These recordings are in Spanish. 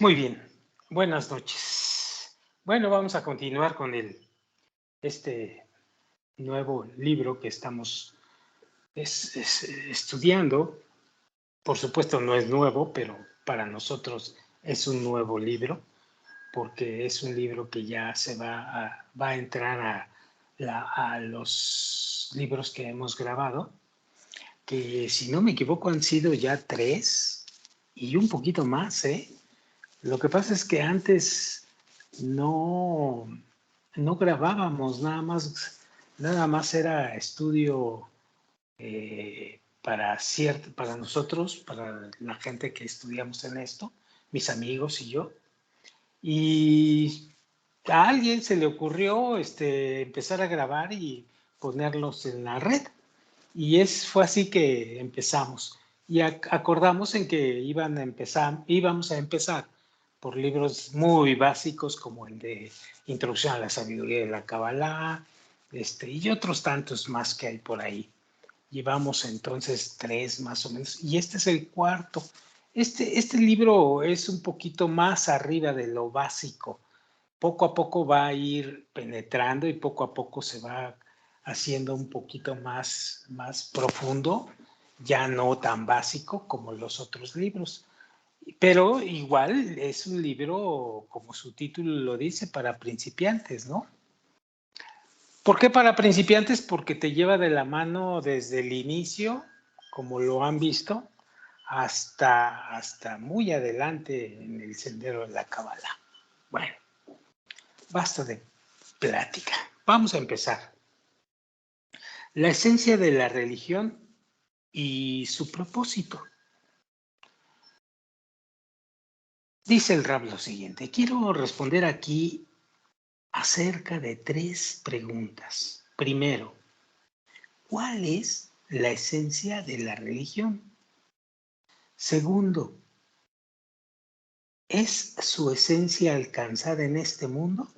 Muy bien, buenas noches. Bueno, vamos a continuar con este nuevo libro que estamos estudiando. Por supuesto no es nuevo, pero para nosotros es un nuevo libro, porque es un libro que ya va a entrar a los libros que hemos grabado, que si no me equivoco han sido ya 3 y un poquito más, ¿eh? Lo que pasa es que antes no, no grabábamos, nada más era estudio para nosotros, para la gente que estudiamos en esto, mis amigos y yo. Y a alguien se le ocurrió empezar a grabar y ponerlos en la red. Y fue así que empezamos. Y acordamos en que íbamos a empezar por libros muy básicos como el de Introducción a la Sabiduría de la Kabbalah, y otros tantos más que hay por ahí. Llevamos entonces 3 más o menos, y este es el cuarto. Este libro es un poquito más arriba de lo básico. Poco a poco va a ir penetrando y poco a poco se va haciendo un poquito más profundo, ya no tan básico como los otros libros. Pero igual es un libro, como su título lo dice, para principiantes, ¿no? ¿Por qué para principiantes? Porque te lleva de la mano desde el inicio, como lo han visto, hasta muy adelante en el sendero de la Kabbalah. Bueno, basta de plática. Vamos a empezar. La esencia de la religión y su propósito. Dice el Rab lo siguiente. Quiero responder aquí acerca de 3 preguntas. Primero, ¿cuál es la esencia de la religión? Segundo, ¿es su esencia alcanzada en este mundo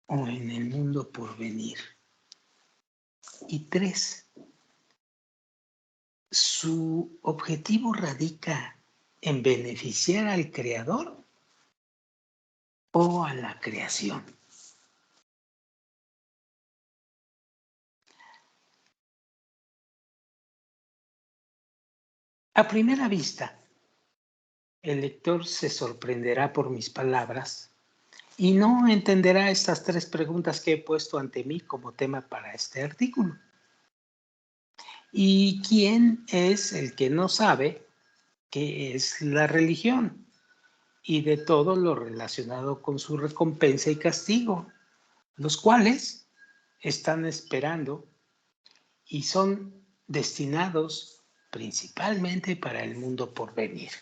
o en el mundo por venir? Y 3, ¿su objetivo radica en beneficiar al Creador o a la creación? A primera vista, el lector se sorprenderá por mis palabras y no entenderá estas 3 preguntas que he puesto ante mí como tema para este artículo. ¿Y quién es el que no sabe qué es la religión y de todo lo relacionado con su recompensa y castigo, los cuales están esperando y son destinados principalmente para el mundo por venir?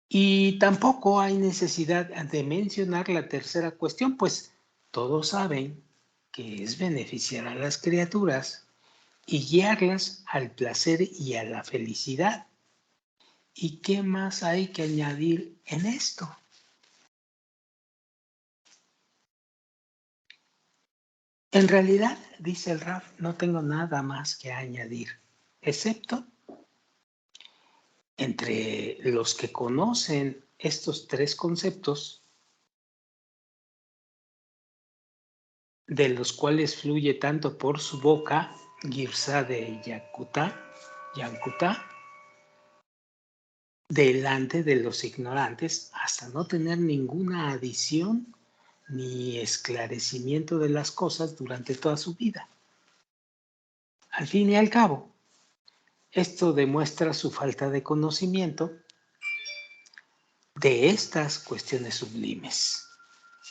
Y tampoco hay necesidad de mencionar la tercera cuestión, pues todos saben que es beneficiar a las criaturas y guiarlas al placer y a la felicidad. ¿Y qué más hay que añadir en esto? En realidad, dice el Raf, no tengo nada más que añadir, excepto entre los que conocen estos 3 conceptos, de los cuales fluye tanto por su boca, Girsá de Yankuta, delante de los ignorantes, hasta no tener ninguna adición ni esclarecimiento de las cosas durante toda su vida. Al fin y al cabo, esto demuestra su falta de conocimiento de estas cuestiones sublimes,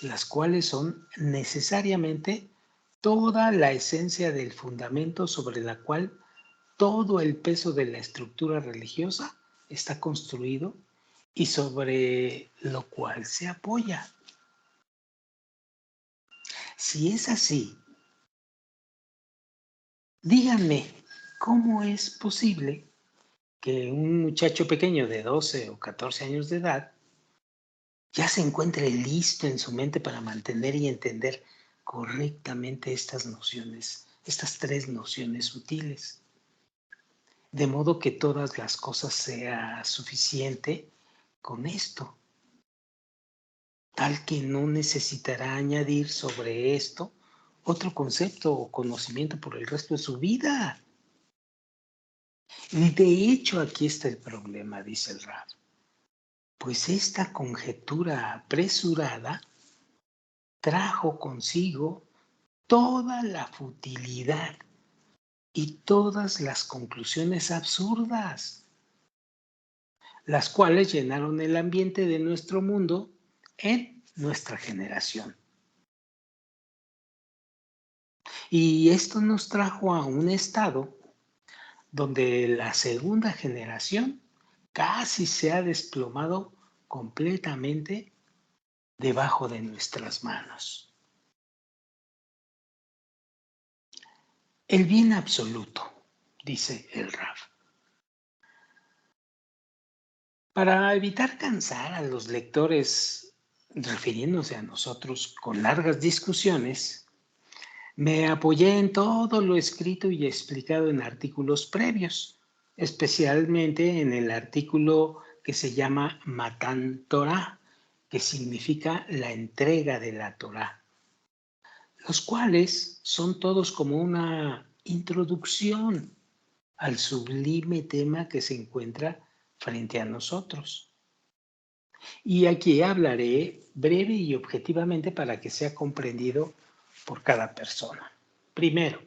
las cuales son necesariamente toda la esencia del fundamento sobre la cual todo el peso de la estructura religiosa está construido y sobre lo cual se apoya. Si es así, díganme, ¿cómo es posible que un muchacho pequeño de 12 o 14 años de edad ya se encuentre listo en su mente para mantener y entender correctamente estas nociones, estas 3 nociones sutiles? de modo que todas las cosas sea suficiente con esto, tal que no necesitará añadir sobre esto otro concepto o conocimiento por el resto de su vida. Y de hecho aquí está el problema, dice el Rab, pues esta conjetura apresurada trajo consigo toda la futilidad y todas las conclusiones absurdas, las cuales llenaron el ambiente de nuestro mundo en nuestra generación. Y esto nos trajo a un estado donde la segunda generación casi se ha desplomado completamente debajo de nuestras manos. El bien absoluto, dice el Rab. Para evitar cansar a los lectores refiriéndose a nosotros con largas discusiones, me apoyé en todo lo escrito y explicado en artículos previos, especialmente en el artículo que se llama Matan Torah, que significa la entrega de la Torah, los cuales son todos como una introducción al sublime tema que se encuentra frente a nosotros. Y aquí hablaré breve y objetivamente para que sea comprendido por cada persona. Primero,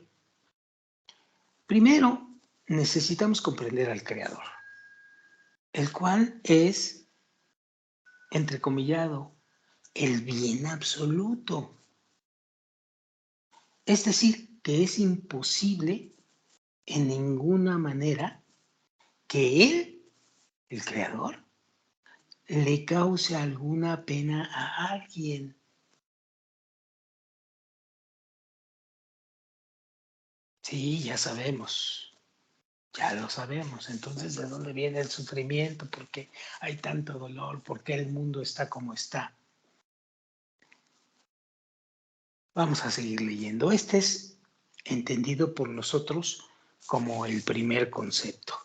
necesitamos comprender al Creador, el cual es, entrecomillado, el bien absoluto. Es decir, que es imposible en ninguna manera que Él, el Creador, le cause alguna pena a alguien. Sí, ya lo sabemos. Entonces, ¿de dónde viene el sufrimiento? ¿Por qué hay tanto dolor? ¿Por qué el mundo está como está? Vamos a seguir leyendo. Este es entendido por nosotros como el primer concepto.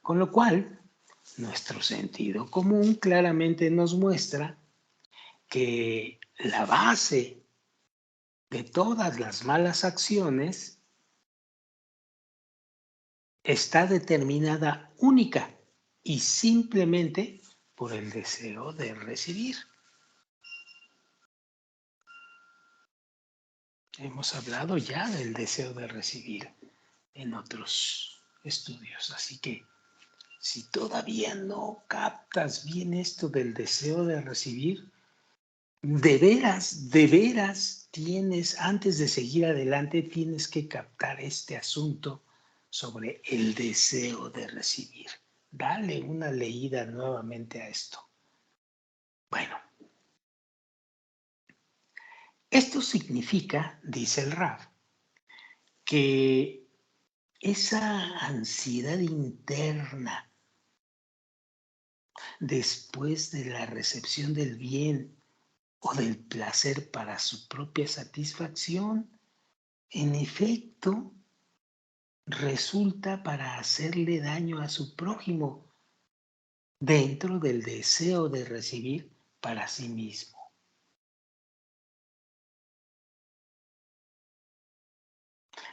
Con lo cual, nuestro sentido común claramente nos muestra que la base de todas las malas acciones está determinada única y simplemente por el deseo de recibir. Hemos hablado ya del deseo de recibir en otros estudios, así que si todavía no captas bien esto del deseo de recibir, de veras tienes, antes de seguir adelante, tienes que captar este asunto sobre el deseo de recibir. Dale una leída nuevamente a esto. Bueno, esto significa, dice el Rab, que esa ansiedad interna después de la recepción del bien o del placer para su propia satisfacción, en efecto, resulta para hacerle daño a su prójimo dentro del deseo de recibir para sí mismo.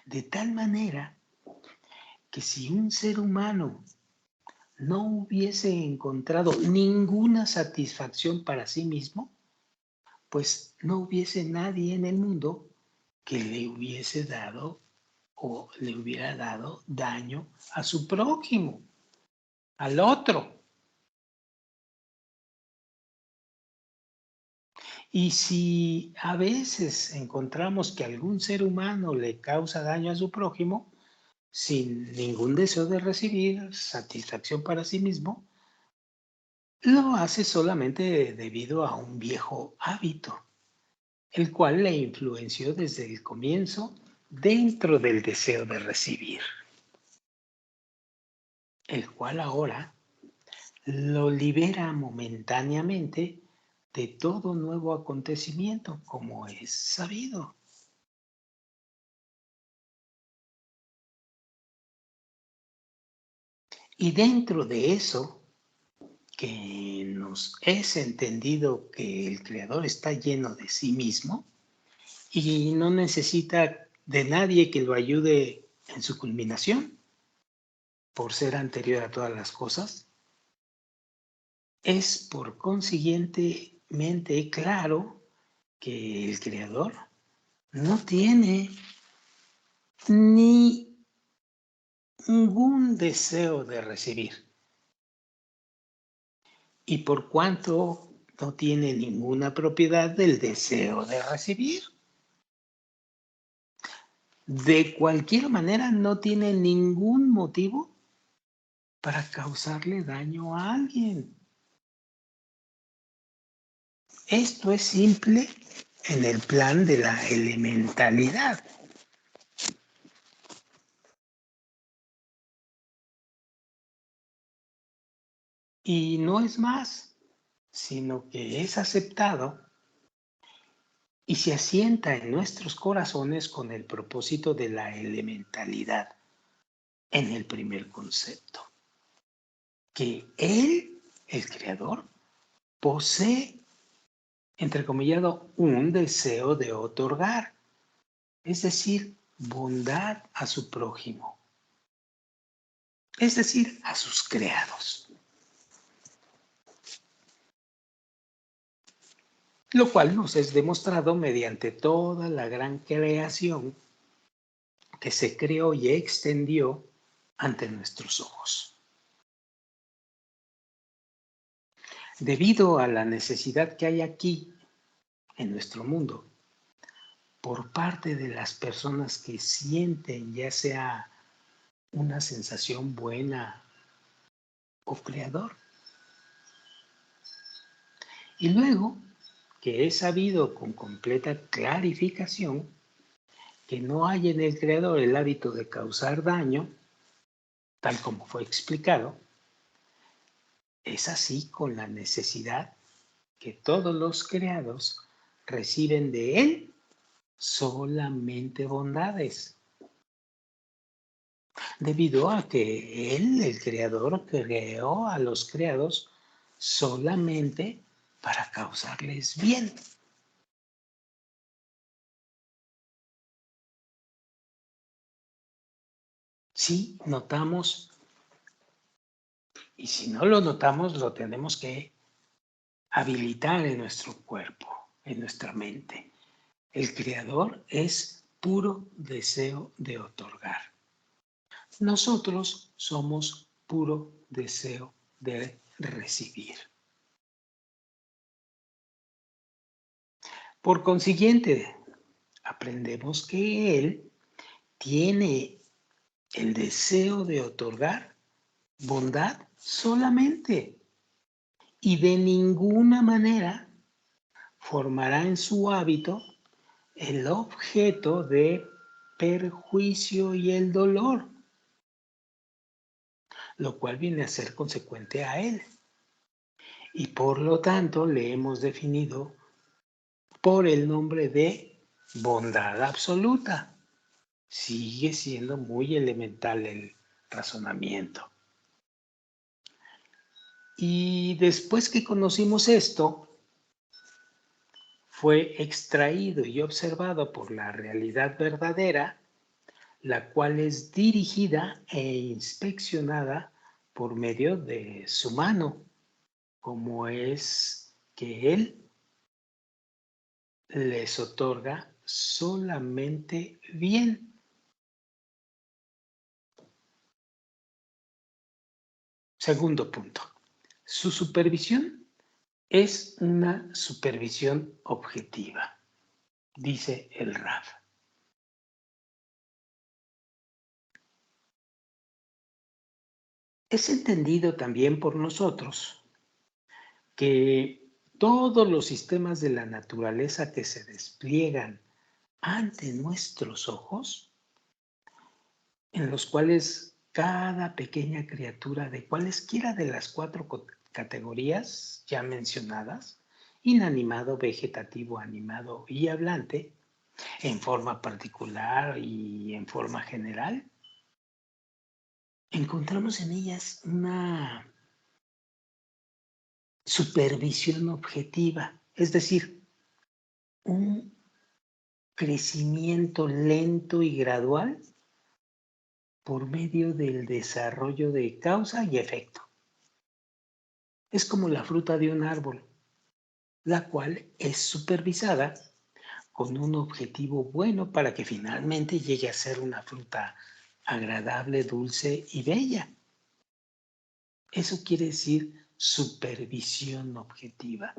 De tal manera que si un ser humano no hubiese encontrado ninguna satisfacción para sí mismo, pues no hubiese nadie en el mundo que le hubiese dado o le hubiera dado daño a su prójimo, al otro. Y si a veces encontramos que algún ser humano le causa daño a su prójimo, sin ningún deseo de recibir satisfacción para sí mismo, lo hace solamente debido a un viejo hábito, el cual le influenció desde el comienzo dentro del deseo de recibir, el cual ahora lo libera momentáneamente de todo nuevo acontecimiento, como es sabido. Y dentro de eso, que nos es entendido que el Creador está lleno de sí mismo y no necesita de nadie que lo ayude en su culminación, por ser anterior a todas las cosas, es por consiguientemente claro que el Creador no tiene ni ningún deseo de recibir. Y por cuanto no tiene ninguna propiedad del deseo de recibir, de cualquier manera no tiene ningún motivo para causarle daño a alguien. Esto es simple en el plan de la elementalidad. Y no es más, sino que es aceptado y se asienta en nuestros corazones con el propósito de la elementalidad en el primer concepto. Que Él, el Creador, posee, entrecomillado, un deseo de otorgar, es decir, bondad a su prójimo, es decir, a sus creados. Lo cual nos es demostrado mediante toda la gran creación que se creó y extendió ante nuestros ojos. Debido a la necesidad que hay aquí, en nuestro mundo, por parte de las personas que sienten ya sea una sensación buena o creador. Y luego que he sabido con completa clarificación que no hay en el creador el hábito de causar daño, tal como fue explicado, es así con la necesidad que todos los creados reciben de él solamente bondades, debido a que él, el creador, creó a los creados solamente para causarles bien. Sí, notamos, y si no lo notamos, lo tenemos que habilitar en nuestro cuerpo, en nuestra mente. El creador es puro deseo de otorgar. Nosotros somos puro deseo de recibir. Por consiguiente, aprendemos que Él tiene el deseo de otorgar bondad solamente y de ninguna manera formará en su hábito el objeto de perjuicio y el dolor, lo cual viene a ser consecuente a Él. Y por lo tanto le hemos definido por el nombre de bondad absoluta. Sigue siendo muy elemental el razonamiento. Y después que conocimos esto, fue extraído y observado por la realidad verdadera, la cual es dirigida e inspeccionada por medio de su mano, como es que Él les otorga solamente bien. Segundo punto, su supervisión es una supervisión objetiva, dice el Rab. Es entendido también por nosotros que todos los sistemas de la naturaleza que se despliegan ante nuestros ojos, en los cuales cada pequeña criatura de cualesquiera de las cuatro categorías ya mencionadas, inanimado, vegetativo, animado y hablante, en forma particular y en forma general, encontramos en ellas una supervisión objetiva, es decir, un crecimiento lento y gradual por medio del desarrollo de causa y efecto. Es como la fruta de un árbol, la cual es supervisada con un objetivo bueno para que finalmente llegue a ser una fruta agradable, dulce y bella. Eso quiere decir supervisión objetiva.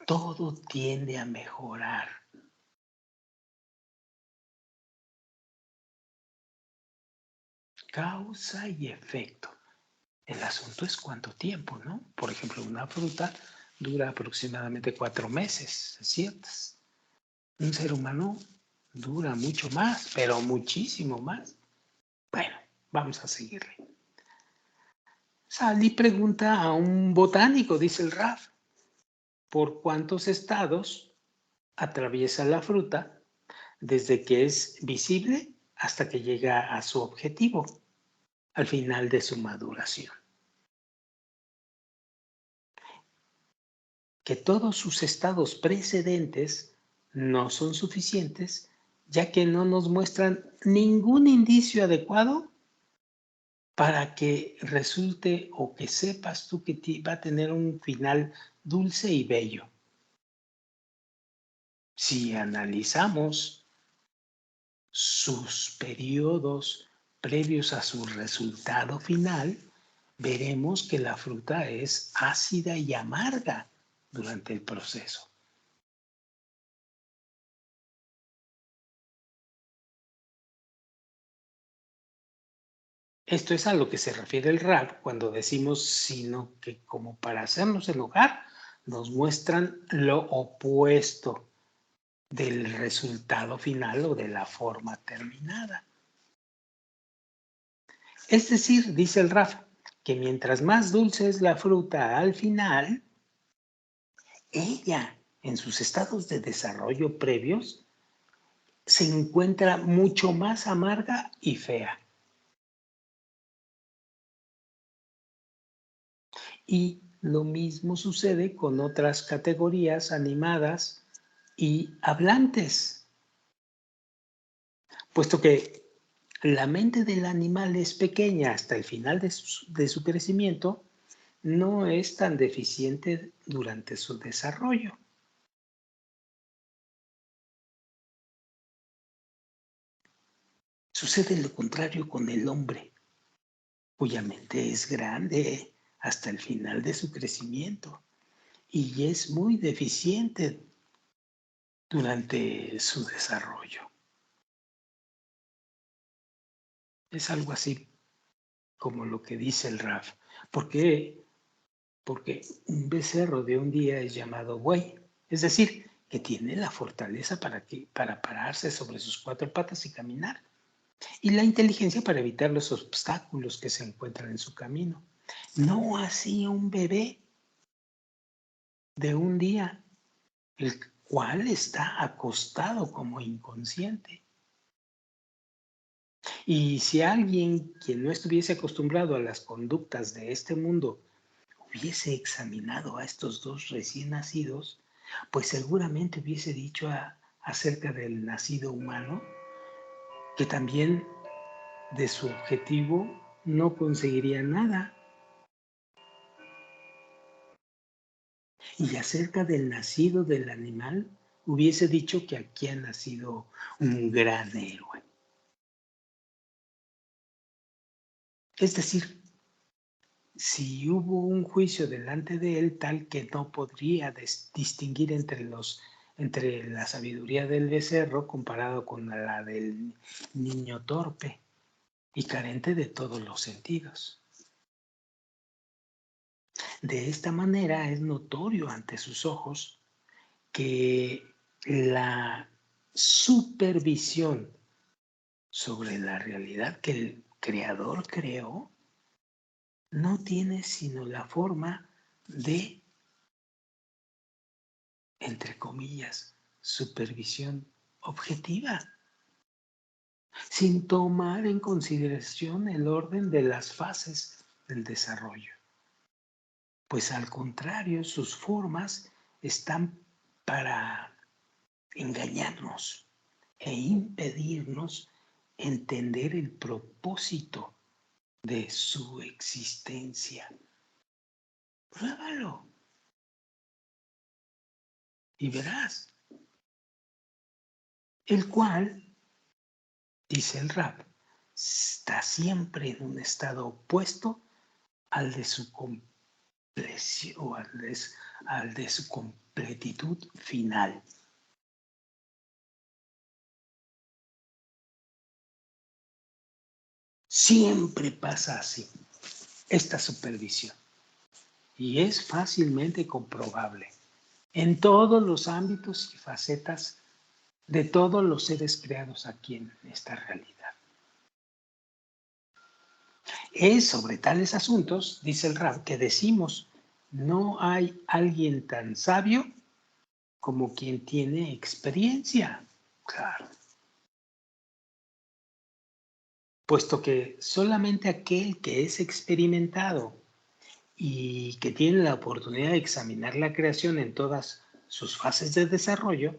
Todo tiende a mejorar. Causa y efecto. El asunto es cuánto tiempo, ¿no? Por ejemplo, una fruta dura aproximadamente 4 meses, ¿ciertas? Un ser humano dura mucho más, pero muchísimo más. Bueno, vamos a seguirle. Sally pregunta a un botánico, dice el Raf, ¿por cuántos estados atraviesa la fruta desde que es visible hasta que llega a su objetivo, al final de su maduración? Que todos sus estados precedentes no son suficientes, ya que no nos muestran ningún indicio adecuado para que resulte o que sepas tú que va a tener un final dulce y bello. Si analizamos sus periodos previos a su resultado final, veremos que la fruta es ácida y amarga durante el proceso. Esto es a lo que se refiere el rap cuando decimos sino que como para hacernos enojar, nos muestran lo opuesto del resultado final o de la forma terminada. Es decir, dice el Raf, que mientras más dulce es la fruta al final, ella, en sus estados de desarrollo previos, se encuentra mucho más amarga y fea. Y lo mismo sucede con otras categorías animadas y hablantes, puesto que la mente del animal es pequeña hasta el final de su crecimiento, no es tan deficiente durante su desarrollo. Sucede lo contrario con el hombre, cuya mente es grande hasta el final de su crecimiento y es muy deficiente durante su desarrollo. Es algo así como lo que dice el Raf. ¿Por qué? Porque un becerro de un día es llamado buey, es decir, que tiene la fortaleza para pararse sobre sus 4 patas y caminar, y la inteligencia para evitar los obstáculos que se encuentran en su camino. No así un bebé de un día, el cual está acostado como inconsciente. Y si alguien quien no estuviese acostumbrado a las conductas de este mundo hubiese examinado a estos dos recién nacidos, pues seguramente hubiese dicho acerca del nacido humano que también de su objetivo no conseguiría nada. Y acerca del nacido del animal, hubiese dicho que aquí ha nacido un gran héroe. Es decir, si hubo un juicio delante de él tal que no podría distinguir entre la sabiduría del becerro comparado con la del niño torpe y carente de todos los sentidos. De esta manera es notorio ante sus ojos que la supervisión sobre la realidad que el creador creó no tiene sino la forma de, entre comillas, supervisión objetiva. sin tomar en consideración el orden de las fases del desarrollo. Pues al contrario, sus formas están para engañarnos e impedirnos entender el propósito de su existencia. Pruébalo y verás. El cual, dice el Rab, está siempre en un estado opuesto al de su compleción o al de su completitud final. Siempre pasa así, esta supervisión, y es fácilmente comprobable en todos los ámbitos y facetas de todos los seres creados aquí en esta realidad. Es sobre tales asuntos, dice el Rab, que decimos, no hay alguien tan sabio como quien tiene experiencia. Claro. Puesto que solamente aquel que es experimentado y que tiene la oportunidad de examinar la creación en todas sus fases de desarrollo,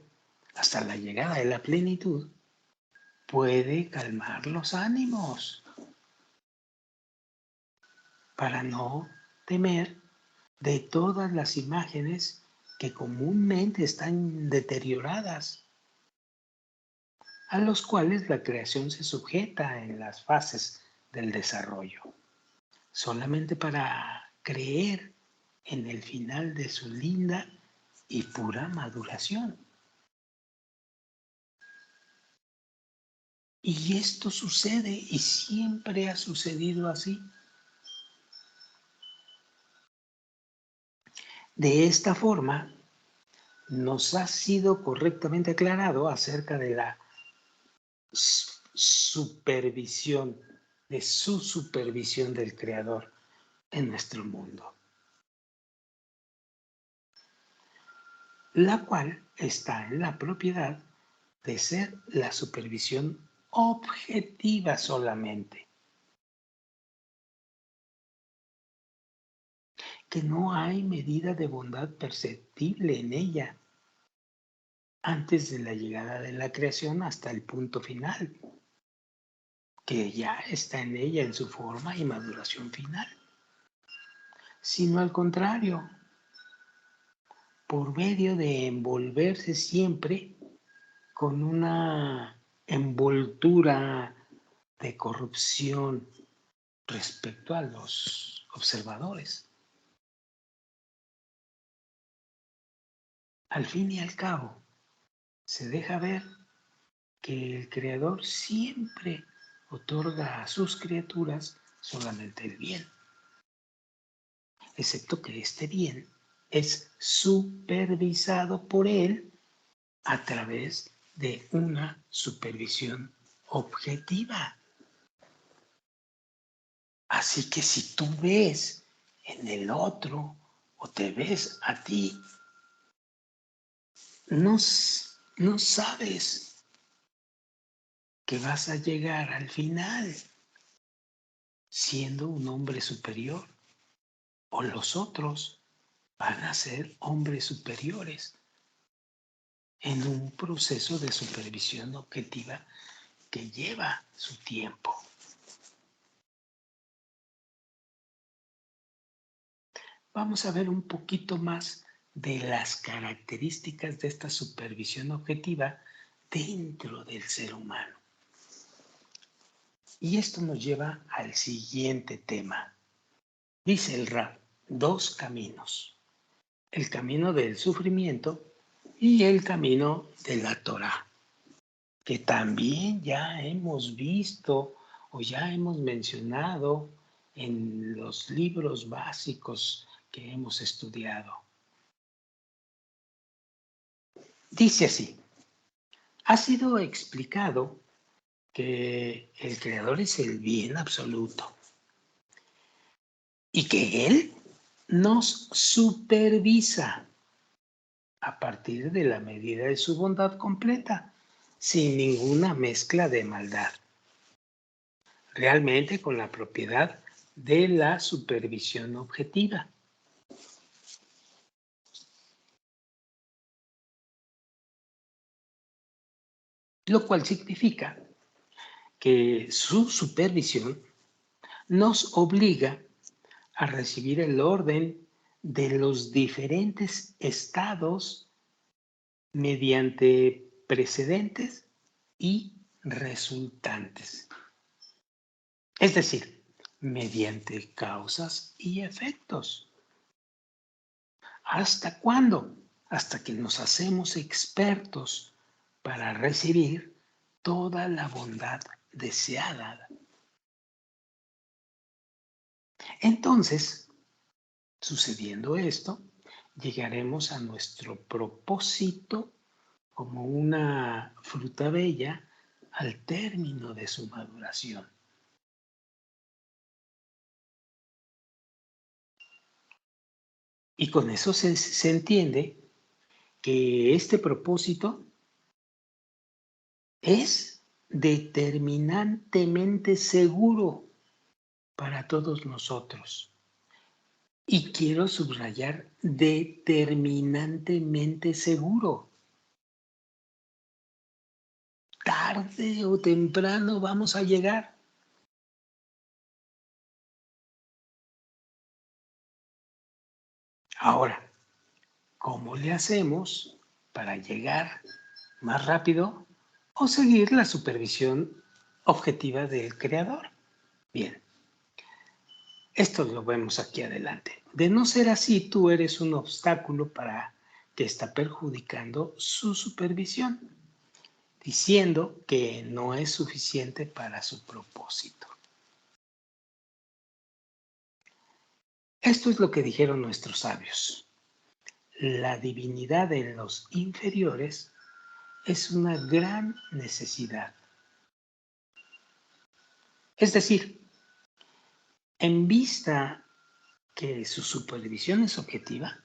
hasta la llegada de la plenitud, puede calmar los ánimos para no temer de todas las imágenes que comúnmente están deterioradas, a los cuales la creación se sujeta en las fases del desarrollo, solamente para creer en el final de su linda y pura maduración. Y esto sucede y siempre ha sucedido así. De esta forma, nos ha sido correctamente aclarado acerca de la supervisión, de su supervisión del Creador en nuestro mundo, la cual está en la propiedad de ser la supervisión objetiva solamente, que no hay medida de bondad perceptible en ella antes de la llegada de la creación hasta el punto final, que ya está en ella en su forma y maduración final, sino al contrario, por medio de envolverse siempre con una envoltura de corrupción respecto a los observadores. Al fin y al cabo, se deja ver que el Creador siempre otorga a sus criaturas solamente el bien, excepto que este bien es supervisado por Él a través de una supervisión objetiva. Así que si tú ves en el otro o te ves a ti, no, no sabes que vas a llegar al final siendo un hombre superior o los otros van a ser hombres superiores en un proceso de supervisión objetiva que lleva su tiempo. Vamos a ver un poquito más de las características de esta supervisión objetiva dentro del ser humano. Y esto nos lleva al siguiente tema. Dice el Rab, dos caminos. El camino del sufrimiento y el camino de la Torá, que también ya hemos visto o ya hemos mencionado en los libros básicos que hemos estudiado. Dice así, ha sido explicado que el Creador es el bien absoluto y que Él nos supervisa a partir de la medida de su bondad completa, sin ninguna mezcla de maldad. realmente con la propiedad de la supervisión objetiva. Lo cual significa que su supervisión nos obliga a recibir el orden de los diferentes estados mediante precedentes y resultantes. Es decir, mediante causas y efectos. ¿Hasta cuándo? Hasta que nos hacemos expertos para recibir toda la bondad deseada. Entonces, sucediendo esto, llegaremos a nuestro propósito como una fruta bella al término de su maduración. Y con eso se entiende que este propósito es determinantemente seguro para todos nosotros. Y quiero subrayar determinantemente seguro. Tarde o temprano vamos a llegar. Ahora, ¿cómo le hacemos para llegar más rápido o seguir la supervisión objetiva del creador? Bien, esto lo vemos aquí adelante. De no ser así, tú eres un obstáculo para que está perjudicando su supervisión, diciendo que no es suficiente para su propósito. Esto es lo que dijeron nuestros sabios. La divinidad en los inferiores es una gran necesidad. Es decir, en vista que su supervisión es objetiva,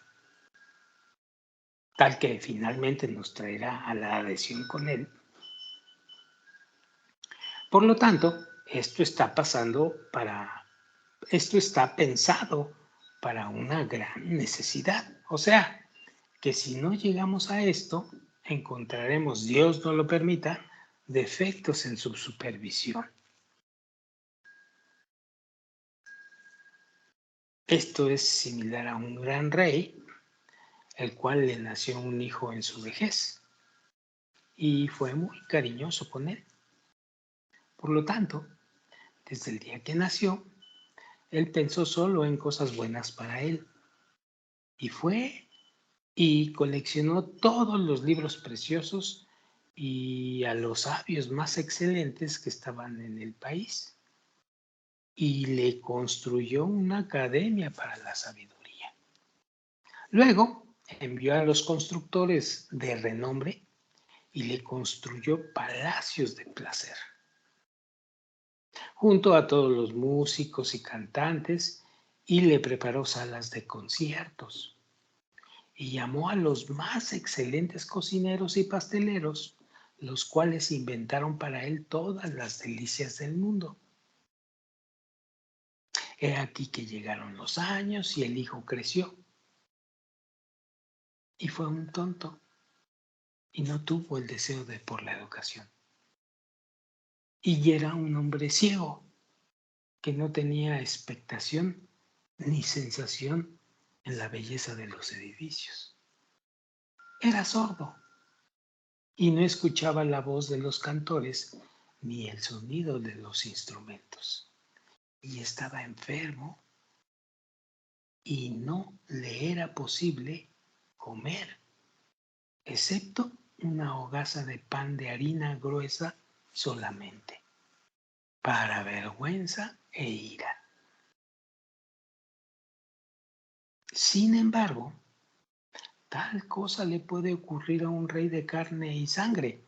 tal que finalmente nos traerá a la adhesión con él, por lo tanto, esto está pensado para una gran necesidad. O sea, que si no llegamos a esto, encontraremos, Dios no lo permita, defectos en su supervisión. Esto es similar a un gran rey, el cual le nació un hijo en su vejez y fue muy cariñoso con él. Por lo tanto, desde el día que nació, él pensó solo en cosas buenas para él y fue y coleccionó todos los libros preciosos y a los sabios más excelentes que estaban en el país y le construyó una academia para la sabiduría. Luego envió a los constructores de renombre y le construyó palacios de placer. Junto a todos los músicos y cantantes y le preparó salas de conciertos. Y llamó a los más excelentes cocineros y pasteleros, los cuales inventaron para él todas las delicias del mundo. He aquí que llegaron los años y el hijo creció. Y fue un tonto y no tuvo el deseo por la educación. Y era un hombre ciego que no tenía expectación ni sensación en la belleza de los edificios. Era sordo y no escuchaba la voz de los cantores ni el sonido de los instrumentos. Y estaba enfermo y no le era posible comer, excepto una hogaza de pan de harina gruesa solamente, para vergüenza e ira. Sin embargo, tal cosa le puede ocurrir a un rey de carne y sangre,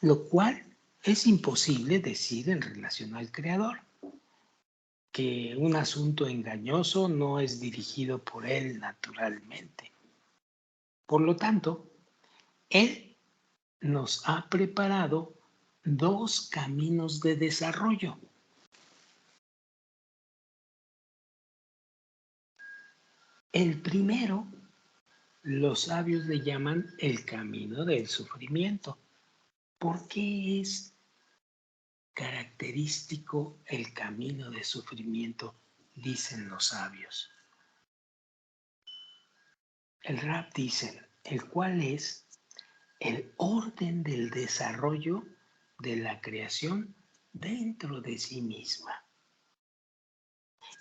lo cual es imposible decir en relación al Creador, que un asunto engañoso no es dirigido por él naturalmente. Por lo tanto, él nos ha preparado dos caminos de desarrollo. El primero, los sabios le llaman el camino del sufrimiento. ¿Por qué es característico el camino de sufrimiento? Dicen los sabios. El Rab dicen, el cual es el orden del desarrollo de la creación dentro de sí misma,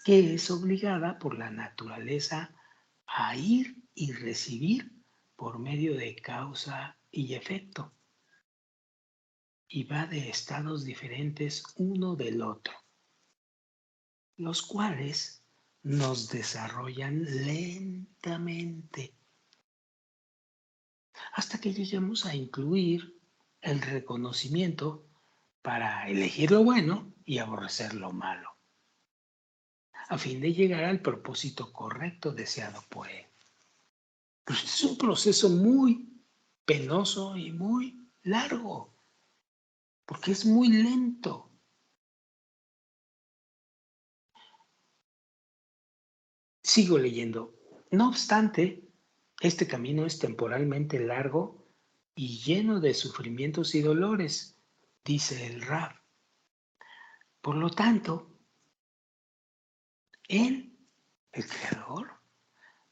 que es obligada por la naturaleza a ir y recibir por medio de causa y efecto, y va de estados diferentes uno del otro, los cuales nos desarrollan lentamente hasta que lleguemos a incluir el reconocimiento para elegir lo bueno y aborrecer lo malo, a fin de llegar al propósito correcto deseado por él. Pero este es un proceso muy penoso y muy largo, porque es muy lento. Sigo leyendo. No obstante, este camino es temporalmente largo y lleno de sufrimientos y dolores, dice el Rab. Por lo tanto, él, el Creador,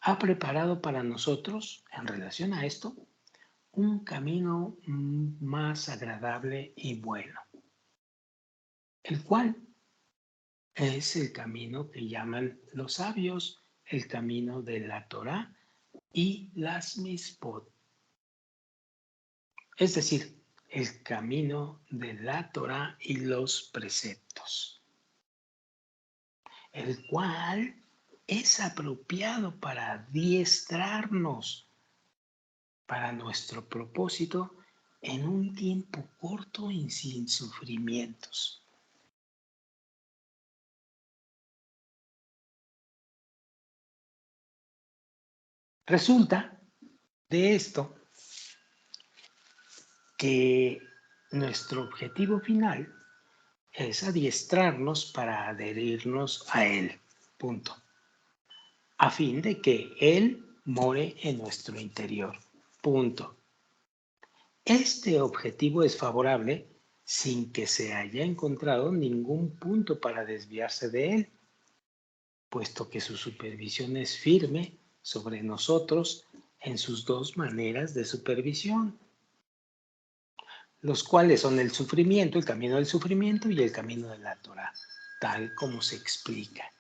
ha preparado para nosotros, en relación a esto, un camino más agradable y bueno, el cual es el camino que llaman los sabios, el camino de la Torá y las Mispot. Es decir, el camino de la Torá y los preceptos, el cual es apropiado para adiestrarnos para nuestro propósito en un tiempo corto y sin sufrimientos. Resulta de esto que nuestro objetivo final es adiestrarnos para adherirnos a Él, punto, a fin de que Él more en nuestro interior, punto. Este objetivo es favorable sin que se haya encontrado ningún punto para desviarse de Él, puesto que su supervisión es firme sobre nosotros en sus dos maneras de supervisión, los cuales son el sufrimiento, el camino del sufrimiento y el camino de la Torah, tal como se explica.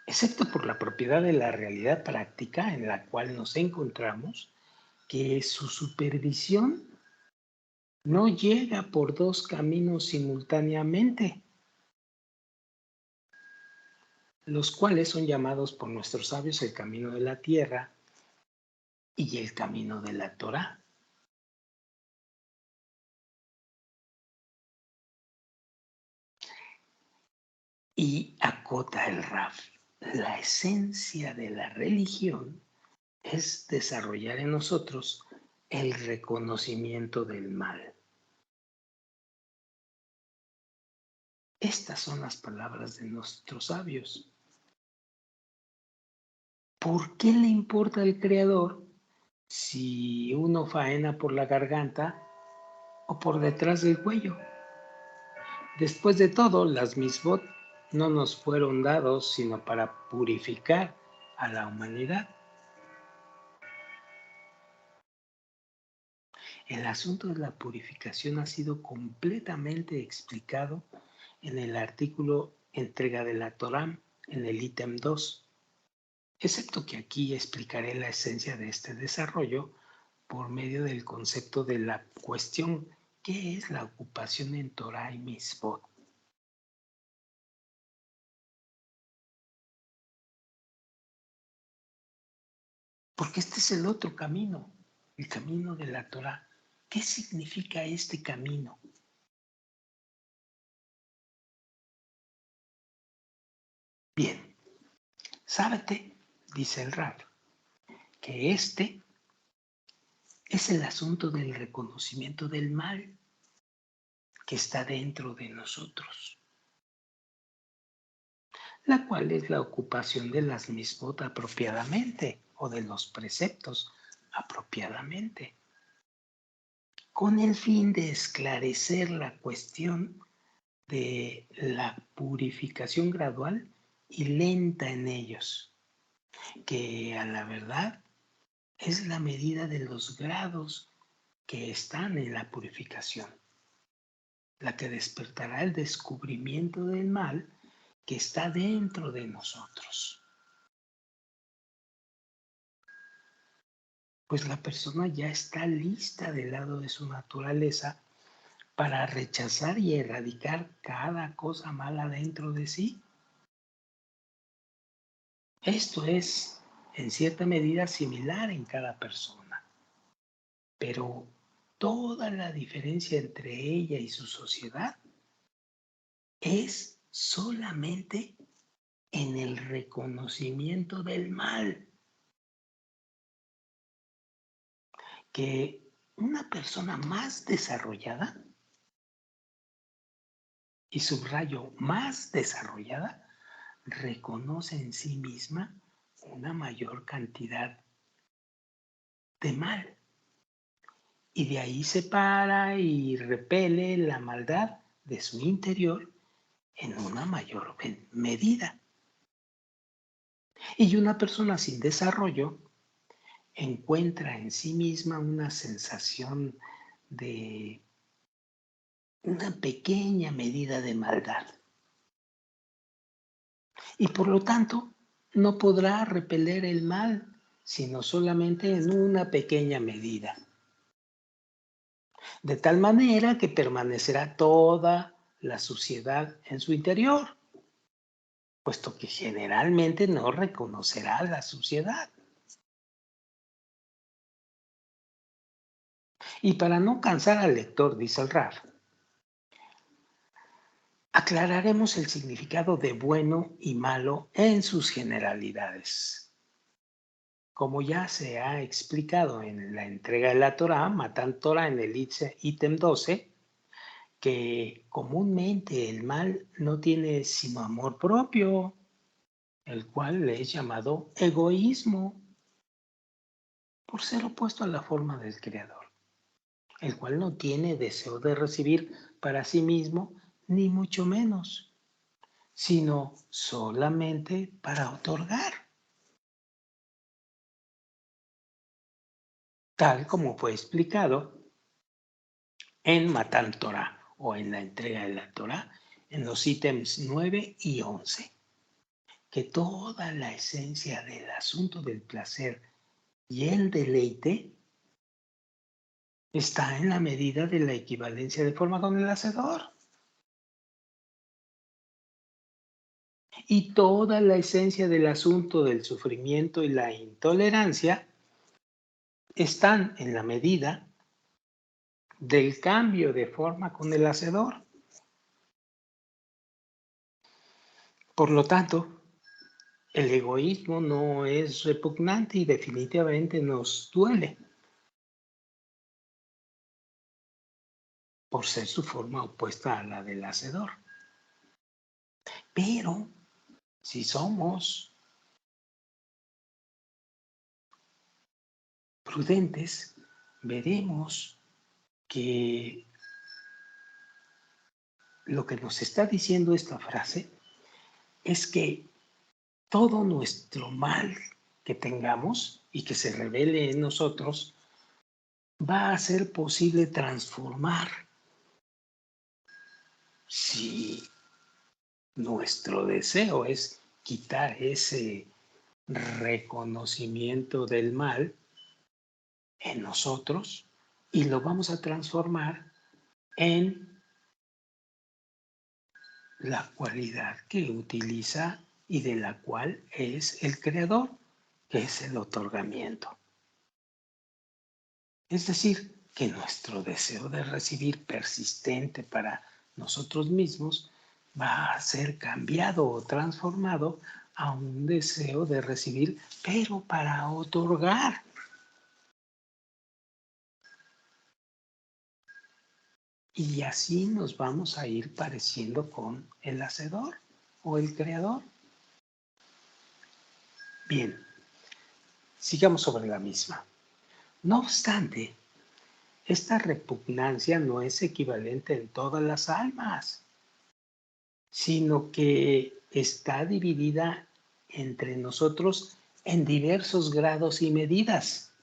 Excepto por la propiedad de la realidad práctica en la cual nos encontramos, que su supervisión no llega por dos caminos simultáneamente, los cuales son llamados por nuestros sabios el camino de la tierra y el camino de la Torah. Y acota el Raf, la esencia de la religión es desarrollar en nosotros el reconocimiento del mal. Estas son las palabras de nuestros sabios. ¿Por qué le importa al Creador si uno faena por la garganta o por detrás del cuello? Después de todo, las misbot no nos fueron dados sino para purificar a la humanidad. El asunto de la purificación ha sido completamente explicado en el artículo Entrega de la Torá en el ítem 2, excepto que aquí explicaré la esencia de este desarrollo por medio del concepto de la cuestión ¿qué es la ocupación en Torah y Mitzvot? Porque este es el otro camino, el camino de la Torah. ¿Qué significa este camino? Bien, sábete dice el Raf, que este es el asunto del reconocimiento del mal que está dentro de nosotros, la cual es la ocupación de las mismas apropiadamente o de los preceptos apropiadamente, con el fin de esclarecer la cuestión de la purificación gradual y lenta en ellos, que a la verdad es la medida de los grados que están en la purificación, la que despertará el descubrimiento del mal que está dentro de nosotros. Pues la persona ya está lista del lado de su naturaleza para rechazar y erradicar cada cosa mala dentro de sí. Esto es, en cierta medida, similar en cada persona, pero toda la diferencia entre ella y su sociedad es solamente en el reconocimiento del mal. Que una persona más desarrollada, y subrayo más desarrollada, reconoce en sí misma una mayor cantidad de mal. Y de ahí separa y repele la maldad de su interior en una mayor medida. Y una persona sin desarrollo encuentra en sí misma una sensación de una pequeña medida de maldad. Y por lo tanto, no podrá repeler el mal, sino solamente en una pequeña medida. De tal manera que permanecerá toda la suciedad en su interior, puesto que generalmente no reconocerá la suciedad. Y para no cansar al lector, dice el Raf, aclararemos el significado de bueno y malo en sus generalidades. Como ya se ha explicado en la entrega de la Torá, Matan Torah, en el ítem 12, que comúnmente el mal no tiene sino amor propio, el cual es llamado egoísmo, por ser opuesto a la forma del Creador, el cual no tiene deseo de recibir para sí mismo, ni mucho menos, sino solamente para otorgar, tal como fue explicado en Matan Torah o en la entrega de la Torah, en los ítems 9 y 11, que toda la esencia del asunto del placer y el deleite está en la medida de la equivalencia de forma con el hacedor. Y toda la esencia del asunto del sufrimiento y la intolerancia están en la medida del cambio de forma con el hacedor. Por lo tanto, el egoísmo no es repugnante y definitivamente nos duele por ser su forma opuesta a la del hacedor. Pero si somos prudentes, veremos que lo que nos está diciendo esta frase es que todo nuestro mal que tengamos y que se revele en nosotros va a ser posible transformar si nuestro deseo es quitar ese reconocimiento del mal en nosotros y lo vamos a transformar en la cualidad que utiliza y de la cual es el creador, que es el otorgamiento. Es decir, que nuestro deseo de recibir persistente para nosotros mismos va a ser cambiado o transformado a un deseo de recibir, pero para otorgar. Y así nos vamos a ir pareciendo con el hacedor o el creador. Bien, sigamos sobre la misma. No obstante, esta repugnancia no es equivalente en todas las almas, sino que está dividida entre nosotros en diversos grados y medidas.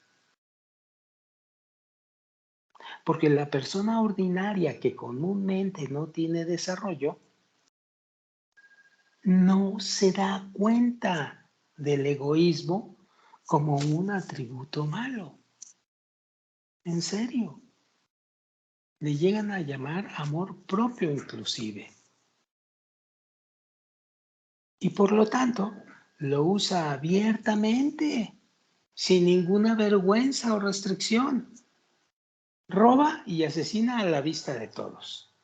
Porque la persona ordinaria que comúnmente no tiene desarrollo, no se da cuenta del egoísmo como un atributo malo. En serio. Le llegan a llamar amor propio inclusive. Y por lo tanto, lo usa abiertamente, sin ninguna vergüenza o restricción. Roba y asesina a la vista de todos,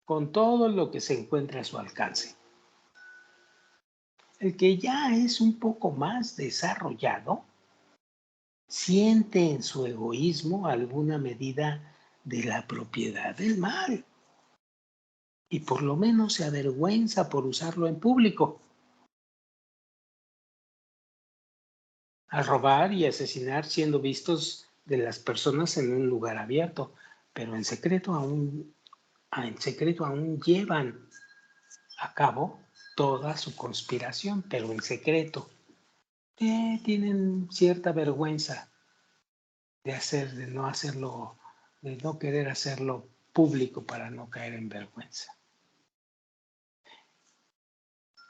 con todo lo que se encuentra a su alcance. El que ya es un poco más desarrollado, siente en su egoísmo alguna medida de la propiedad del mal y por lo menos se avergüenza por usarlo en público. Al robar y asesinar siendo vistos de las personas en un lugar abierto, pero en secreto aún llevan a cabo toda su conspiración, pero en secreto. Tienen cierta vergüenza de no hacerlo, de no querer hacerlo público para no caer en vergüenza.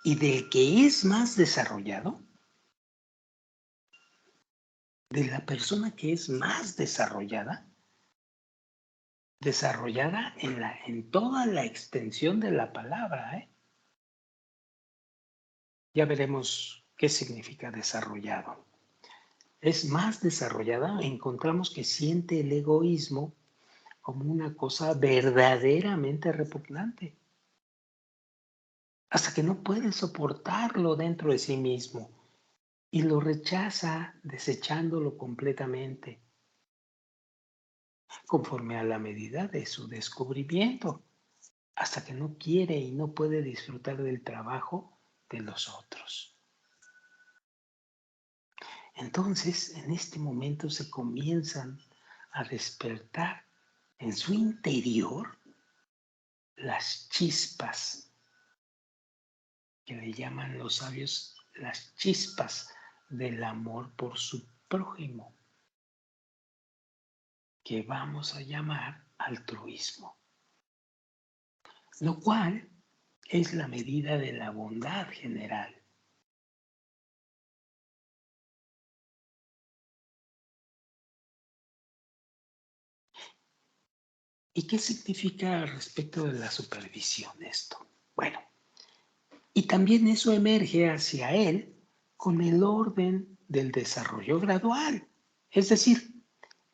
Y del que es más desarrollado, de la persona que es más desarrollada en toda la extensión de la palabra. Ya veremos qué significa desarrollado. Es más desarrollada, encontramos que siente el egoísmo como una cosa verdaderamente repugnante, hasta que no puede soportarlo dentro de sí mismo y lo rechaza desechándolo completamente, conforme a la medida de su descubrimiento, hasta que no quiere y no puede disfrutar del trabajo de los otros. Entonces, en este momento se comienzan a despertar en su interior las chispas, que le llaman los sabios las chispas del amor por su prójimo, que vamos a llamar altruismo, lo cual es la medida de la bondad general. ¿Y qué significa respecto de la supervisión esto? Bueno, y también eso emerge hacia él con el orden del desarrollo gradual. Es decir,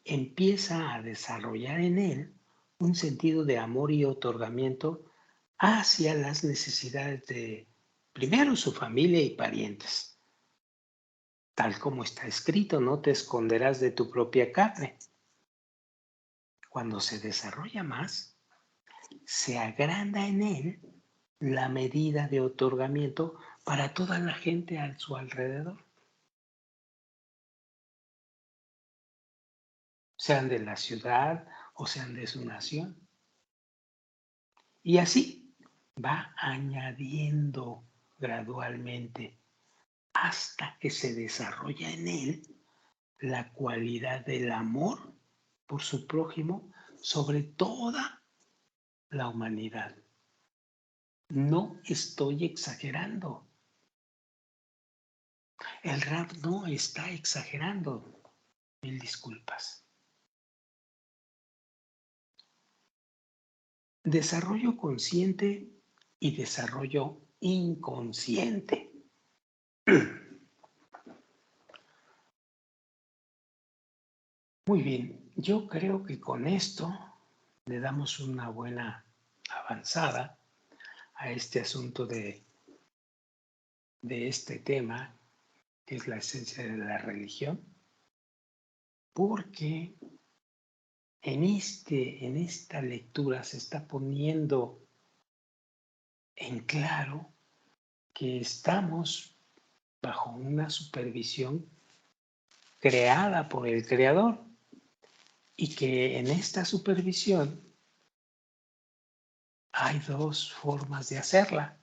empieza a desarrollar en él un sentido de amor y otorgamiento hacia las necesidades de, primero, su familia y parientes. Tal como está escrito, no te esconderás de tu propia carne. Cuando se desarrolla más, se agranda en él la medida de otorgamiento para toda la gente a su alrededor, sean de la ciudad o sean de su nación. Y así va añadiendo gradualmente hasta que se desarrolla en él la cualidad del amor por su prójimo sobre toda la humanidad. No estoy exagerando. El rap no está exagerando. Mil disculpas. Desarrollo consciente y desarrollo inconsciente. Muy bien, yo creo que con esto le damos una buena avanzada a este asunto de de este tema, que es la esencia de la religión, porque en esta lectura se está poniendo en claro que estamos bajo una supervisión creada por el Creador y que en esta supervisión hay dos formas de hacerla.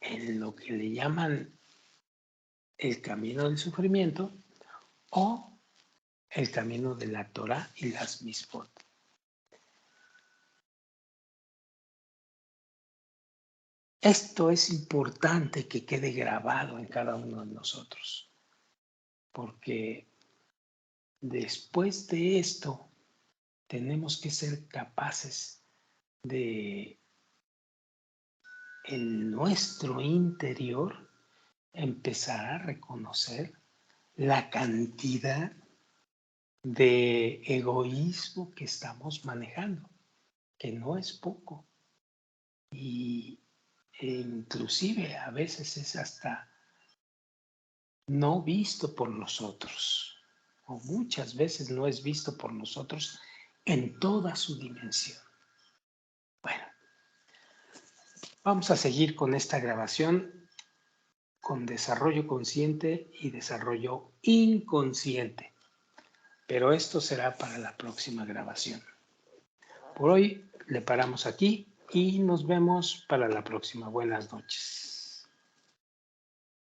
En lo que le llaman el camino del sufrimiento o el camino de la Torah y las Mitzvot. Esto es importante que quede grabado en cada uno de nosotros, porque después de esto tenemos que ser capaces de, en nuestro interior, empezar a reconocer la cantidad de egoísmo que estamos manejando, que no es poco. Y inclusive a veces es hasta no visto por nosotros, o muchas veces no es visto por nosotros en toda su dimensión. Bueno, vamos a seguir con esta grabación con desarrollo consciente y desarrollo inconsciente, pero esto será para la próxima grabación. Por hoy le paramos aquí y nos vemos para la próxima. Buenas noches.